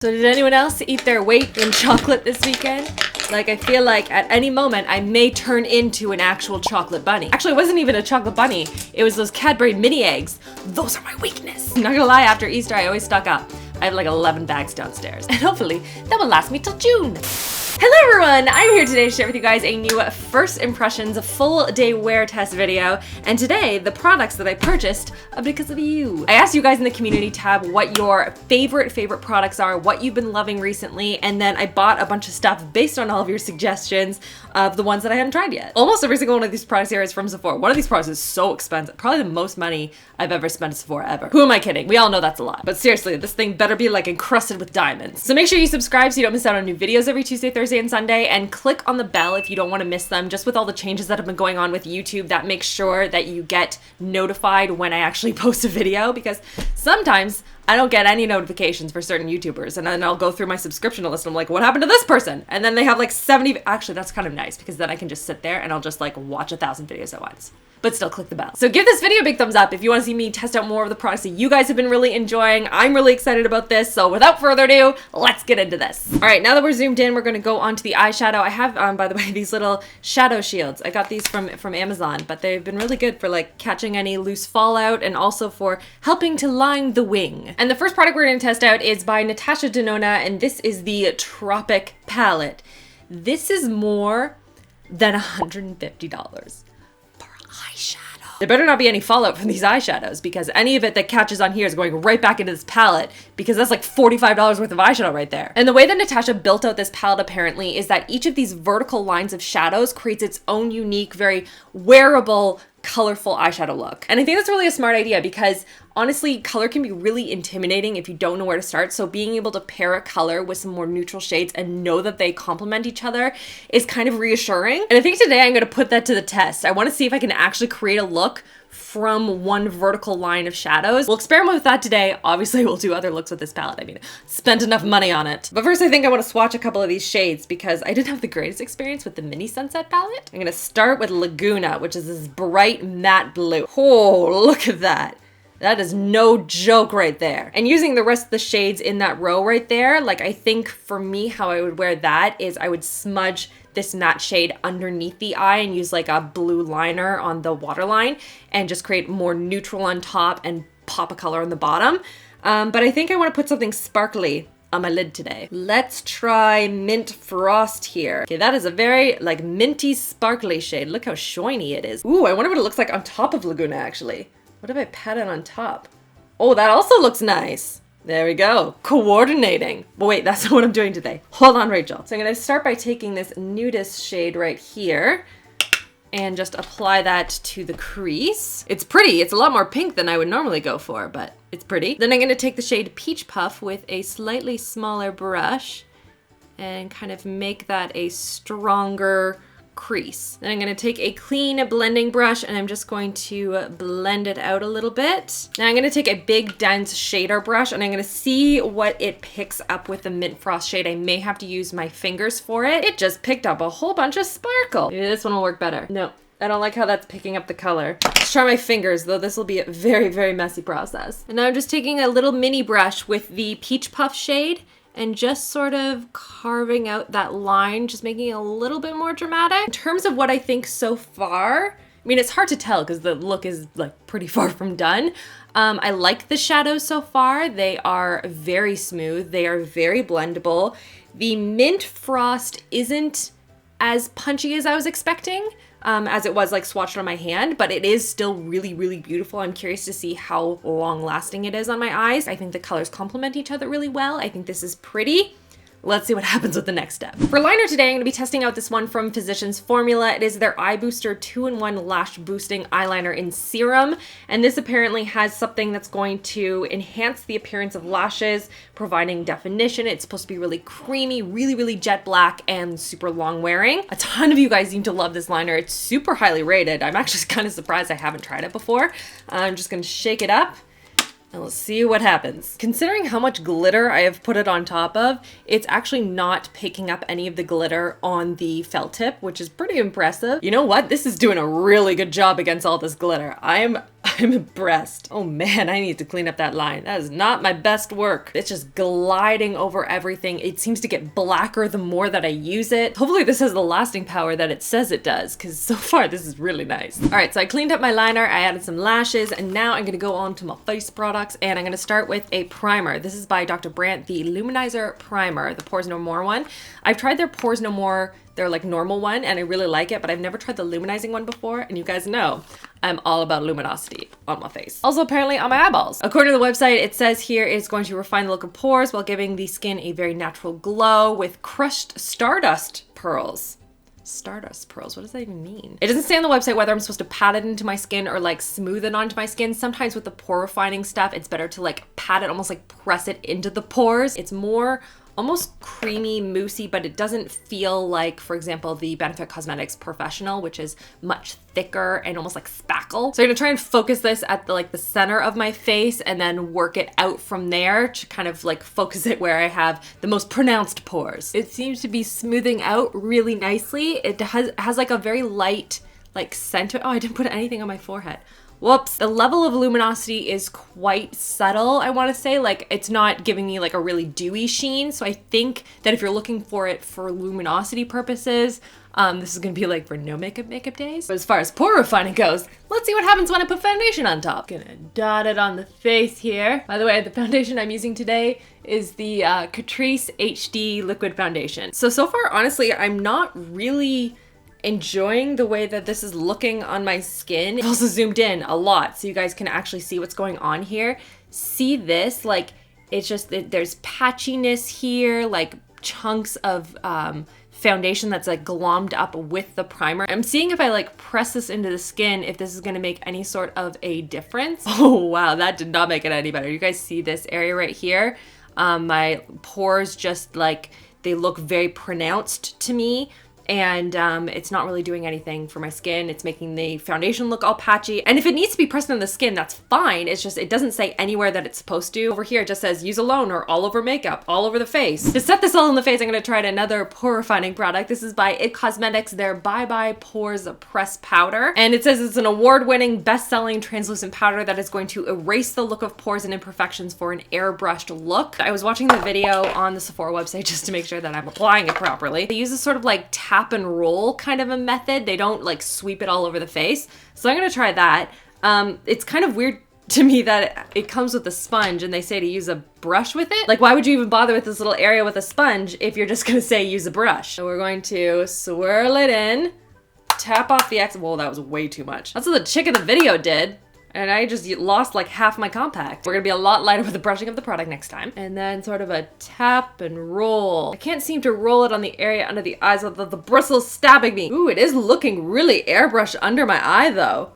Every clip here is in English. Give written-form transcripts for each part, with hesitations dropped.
So did anyone else eat their weight in chocolate this weekend? Like, I feel like at any moment I may turn into an actual chocolate bunny. Actually, it wasn't even a chocolate bunny. It was those Cadbury mini eggs. Those are my weakness. Not gonna lie, after Easter, I always stock up. I have like 11 bags downstairs. And hopefully that will last me till June. Hello everyone, I'm here today to share with you guys a new first impressions full day wear test video. And today, the products that I purchased are because of you. I asked you guys in the community tab what your favorite products are, what you've been loving recently, and then I bought a bunch of stuff based on all of your suggestions of the ones that I hadn't tried yet. Almost every single one of these products here is from Sephora. One of these products is so expensive, probably the most money I've ever spent at Sephora ever. Who am I kidding? We all know that's a lot. But seriously, this thing better be like encrusted with diamonds. So make sure you subscribe so you don't miss out on new videos every Tuesday, Thursday, and Sunday, and click on the bell if you don't want to miss them. Just with all the changes that have been going on with YouTube, that makes sure that you get notified when I actually post a video, because sometimes I don't get any notifications for certain YouTubers, and then I'll go through my subscription list and I'm like, what happened to this person? And then they have like 70, actually that's kind of nice because then I can just sit there and I'll just like watch 1,000 videos at once. But still click the bell. So give this video a big thumbs up if you want to see me test out more of the products that you guys have been really enjoying. I'm really excited about this. So without further ado, let's get into this. All right, now that we're zoomed in, we're going to go on to the eyeshadow. I have, by the way, these little shadow shields. I got these from Amazon, but they've been really good for like catching any loose fallout and also for helping to line the wing. And the first product we're going to test out is by Natasha Denona, and this is the Tropic palette. This is more than $150. There better not be any fallout from these eyeshadows, because any of it that catches on here is going right back into this palette, because that's like $45 worth of eyeshadow right there. And the way that Natasha built out this palette apparently is that each of these vertical lines of shadows creates its own unique, very wearable, colorful eyeshadow look. And I think that's really a smart idea, because honestly, color can be really intimidating if you don't know where to start. So being able to pair a color with some more neutral shades and know that they complement each other is kind of reassuring. And I think today I'm going to put that to the test. I want to see if I can actually create a look from one vertical line of shadows. We'll experiment with that today. Obviously, we'll do other looks with this palette. I mean, spent enough money on it. But first, I think I want to swatch a couple of these shades because I didn't have the greatest experience with the Mini Sunset palette. I'm going to start with Laguna, which is this bright matte blue. Oh, look at that. That is no joke right there. And using the rest of the shades in that row right there, like I think for me, how I would wear that is I would smudge this matte shade underneath the eye and use like a blue liner on the waterline and just create more neutral on top and pop a color on the bottom. But I think I want to put something sparkly on my lid today. Let's try Mint Frost here. Okay, that is a very like minty sparkly shade. Look how shiny it is. Ooh, I wonder what it looks like on top of Laguna actually. What if I pat it on top? Oh, that also looks nice. There we go. Coordinating. But wait, that's not what I'm doing today. Hold on, Rachel. So I'm going to start by taking this nudist shade right here and just apply that to the crease. It's pretty. It's a lot more pink than I would normally go for, but it's pretty. Then I'm going to take the shade Peach Puff with a slightly smaller brush and kind of make that a stronger crease. Then I'm going to take a clean blending brush and I'm just going to blend it out a little bit. Now I'm going to take a big dense shader brush and I'm going to see what it picks up with the Mint Frost shade. I may have to use my fingers for it. It just picked up a whole bunch of sparkle. Maybe this one will work better. No, I don't like how that's picking up the color. Let's try my fingers, though this will be a very, very messy process. And now I'm just taking a little mini brush with the Peach Puff shade and just sort of carving out that line, just making it a little bit more dramatic. In terms of what I think so far, I mean, it's hard to tell because the look is like pretty far from done. I like the shadows so far. They are very smooth. They are very blendable. The Mint Frost isn't as punchy as I was expecting. As it was like swatched on my hand, but it is still really, really beautiful. I'm curious to see how long lasting it is on my eyes. I think the colors complement each other really well. I think this is pretty. Let's see what happens with the next step. For liner today, I'm going to be testing out this one from Physicians Formula. It is their Eye Booster 2-in-1 Lash Boosting Eyeliner in Serum. And this apparently has something that's going to enhance the appearance of lashes, providing definition. It's supposed to be really creamy, really, really jet black, and super long wearing. A ton of you guys seem to love this liner. It's super highly rated. I'm actually kind of surprised I haven't tried it before. I'm just going to shake it up. And we'll see what happens. Considering how much glitter I have put it on top of, it's actually not picking up any of the glitter on the felt tip, which is pretty impressive. You know what? This is doing a really good job against all this glitter. I I'm impressed. Oh man, I need to clean up that line. That is not my best work. It's just gliding over everything. It seems to get blacker the more that I use it. Hopefully this has the lasting power that it says it does, because so far this is really nice. All right, so I cleaned up my liner, I added some lashes, and now I'm gonna go on to my face products, and I'm gonna start with a primer. This is by Dr. Brandt, the Luminizer Primer, the Pores No More one. I've tried their Pores No More, their like normal one, and I really like it, but I've never tried the luminizing one before, and you guys know I'm all about luminosity on my face. Also apparently on my eyeballs. According to the website, it says here it's going to refine the look of pores while giving the skin a very natural glow with crushed stardust pearls. Stardust pearls, what does that even mean? It doesn't say on the website whether I'm supposed to pat it into my skin or like smooth it onto my skin. Sometimes with the pore refining stuff, it's better to like pat it, almost like press it into the pores. It's more almost creamy, moussey, but it doesn't feel like, for example, the Benefit Cosmetics Professional, which is much thicker and almost like spackle. So I'm gonna try and focus this at the center of my face and then work it out from there to kind of like focus it where I have the most pronounced pores. It seems to be smoothing out really nicely. It has like a very light like center. Oh, I didn't put anything on my forehead. Whoops. The level of luminosity is quite subtle, I want to say. Like, it's not giving me like a really dewy sheen. So I think that if you're looking for it for luminosity purposes, this is going to be like for no makeup days. But as far as pore refining goes, let's see what happens when I put foundation on top. Gonna dot it on the face here. By the way, the foundation I'm using today is the Catrice HD Liquid Foundation. So far, honestly, I'm not really enjoying the way that this is looking on my skin. I've also zoomed in a lot so you guys can actually see what's going on here. See this? Like, it's just, there's patchiness here, like chunks of foundation that's like glommed up with the primer. I'm seeing if I like press this into the skin, if this is gonna make any sort of a difference. Oh wow, that did not make it any better. You guys see this area right here? My pores just like, they look very pronounced to me. And it's not really doing anything for my skin. It's making the foundation look all patchy. And if it needs to be pressed on the skin, that's fine. It's just, it doesn't say anywhere that it's supposed to. Over here, it just says use alone or all over makeup, all over the face. To set this all in the face, I'm gonna try another pore refining product. This is by IT Cosmetics, their Bye Bye Pores Press Powder. And it says it's an award-winning, best-selling translucent powder that is going to erase the look of pores and imperfections for an airbrushed look. I was watching the video on the Sephora website just to make sure that I'm applying it properly. They use this sort of like tap and roll kind of a method. They don't like sweep it all over the face. So I'm gonna try that. It's kind of weird to me that it comes with a sponge and they say to use a brush with it. Like, why would you even bother with this little area with a sponge if you're just gonna say use a brush? So we're going to swirl it in, tap off the excess. Whoa, that was way too much. That's what the chick in the video did. And I just lost like half my compact. We're gonna be a lot lighter with the brushing of the product next time. And then sort of a tap and roll. I can't seem to roll it on the area under the eyes with the bristles stabbing me. Ooh, it is looking really airbrushed under my eye though.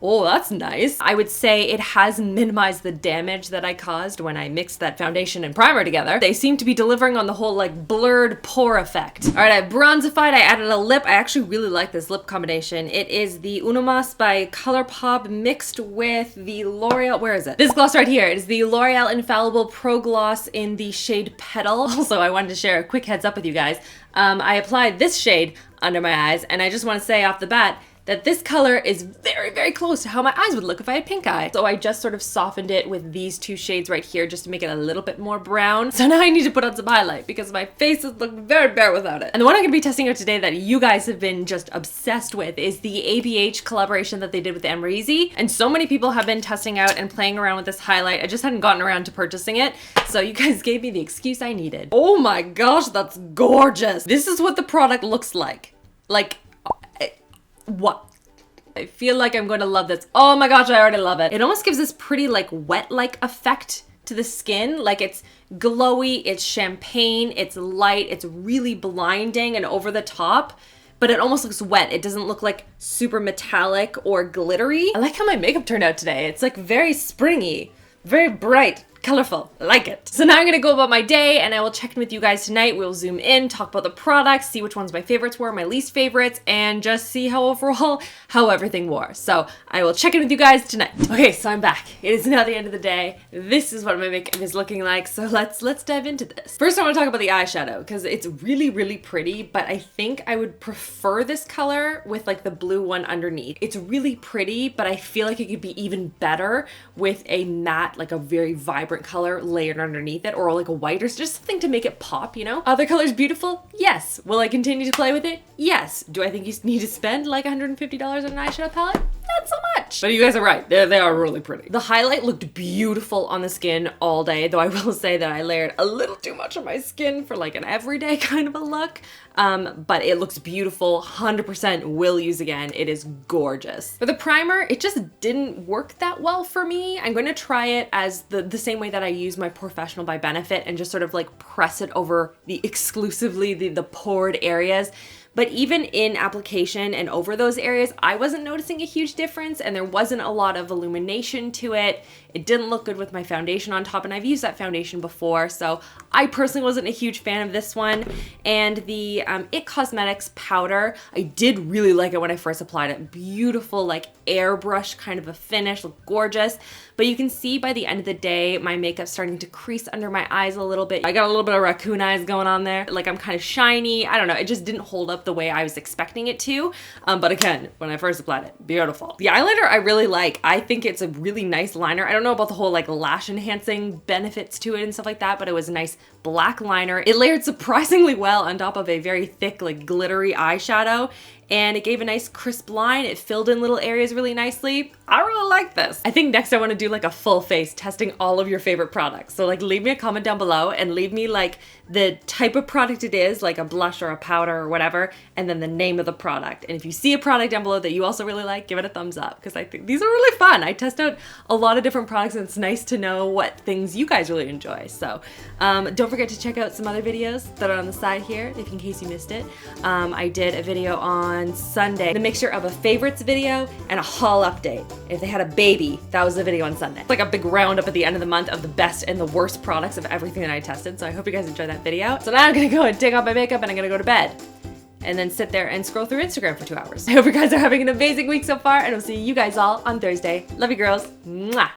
Oh, that's nice. I would say it has minimized the damage that I caused when I mixed that foundation and primer together. They seem to be delivering on the whole like blurred pore effect. All right, I bronzified, I added a lip. I actually really like this lip combination. It is the Unomas by ColourPop mixed with the L'Oreal, where is it? This gloss right here. It is the L'Oreal Infallible Pro Gloss in the shade Petal. Also, I wanted to share a quick heads up with you guys. I applied this shade under my eyes, and I just want to say off the bat, that this color is very, very close to how my eyes would look if I had pink eye. So I just sort of softened it with these two shades right here just to make it a little bit more brown. So now I need to put on some highlight because my face is looking very bare without it. And the one I'm gonna be testing out today that you guys have been just obsessed with is the ABH collaboration that they did with Amrezy. And so many people have been testing out and playing around with this highlight. I just hadn't gotten around to purchasing it. So you guys gave me the excuse I needed. Oh my gosh, that's gorgeous. This is what the product looks like. Like, what? I feel like I'm going to love this. Oh my gosh, I already love it. It almost gives this pretty like wet-like effect to the skin. Like it's glowy, it's champagne, it's light, it's really blinding and over the top, but it almost looks wet. It doesn't look like super metallic or glittery. I like how my makeup turned out today. It's like very springy, very bright, colorful. I like it. So now I'm gonna go about my day and I will check in with you guys tonight. We'll zoom in, talk about the products, see which ones my favorites were, my least favorites, and just see how overall, how everything wore. So I will check in with you guys tonight. Okay, so I'm back. It is now the end of the day. This is what my makeup is looking like. So let's dive into this. First, I want to talk about the eyeshadow because it's really, really pretty, but I think I would prefer this color with like the blue one underneath. It's really pretty, but I feel like it could be even better with a matte, like a very vibrant color layered underneath it, or like a white, or just something to make it pop, you know? Are the colors beautiful? Yes. Will I continue to play with it? Yes. Do I think you need to spend like $150 on an eyeshadow palette? Not so much. But you guys are right. They are really pretty. The highlight looked beautiful on the skin all day, though I will say that I layered a little too much on my skin for like an everyday kind of a look. But it looks beautiful. 100% will use again. It is gorgeous. For the primer, it just didn't work that well for me. I'm going to try it as the same way that I use my Professional by Benefit and just sort of like press it over exclusively the pored areas. But even in application and over those areas, I wasn't noticing a huge difference and there wasn't a lot of illumination to it. It didn't look good with my foundation on top, and I've used that foundation before, so I personally wasn't a huge fan of this one. And the IT Cosmetics powder, I did really like it when I first applied it. Beautiful, like airbrush kind of a finish, looked gorgeous. But you can see by the end of the day, my makeup's starting to crease under my eyes a little bit. I got a little bit of raccoon eyes going on there. Like I'm kind of shiny. I don't know, it just didn't hold up the way I was expecting it to. But again, when I first applied it, beautiful. The eyeliner I really like. I think it's a really nice liner. I don't know about the whole like lash enhancing benefits to it and stuff like that, but it was a nice black liner. It layered surprisingly well on top of a very thick, like glittery eyeshadow, and it gave a nice crisp line. It filled in little areas really nicely. I really like this. I think next I want to do like a full face testing all of your favorite products. So like leave me a comment down below and leave me like the type of product it is, like a blush or a powder or whatever, and then the name of the product. And if you see a product down below that you also really like, give it a thumbs up, because I think these are really fun. I test out a lot of different products and it's nice to know what things you guys really enjoy. So don't forget to check out some other videos that are on the side here, if in case you missed it. I did a video on Sunday, the mixture of a favorites video and a haul update. If they had a baby, that was the video on Sunday. It's like a big roundup at the end of the month of the best and the worst products of everything that I tested. So I hope you guys enjoyed that video. So now I'm gonna go and take off my makeup and I'm gonna go to bed and then sit there and scroll through Instagram for 2 hours. I hope you guys are having an amazing week so far, and I'll see you guys all on Thursday. Love you girls. Mwah.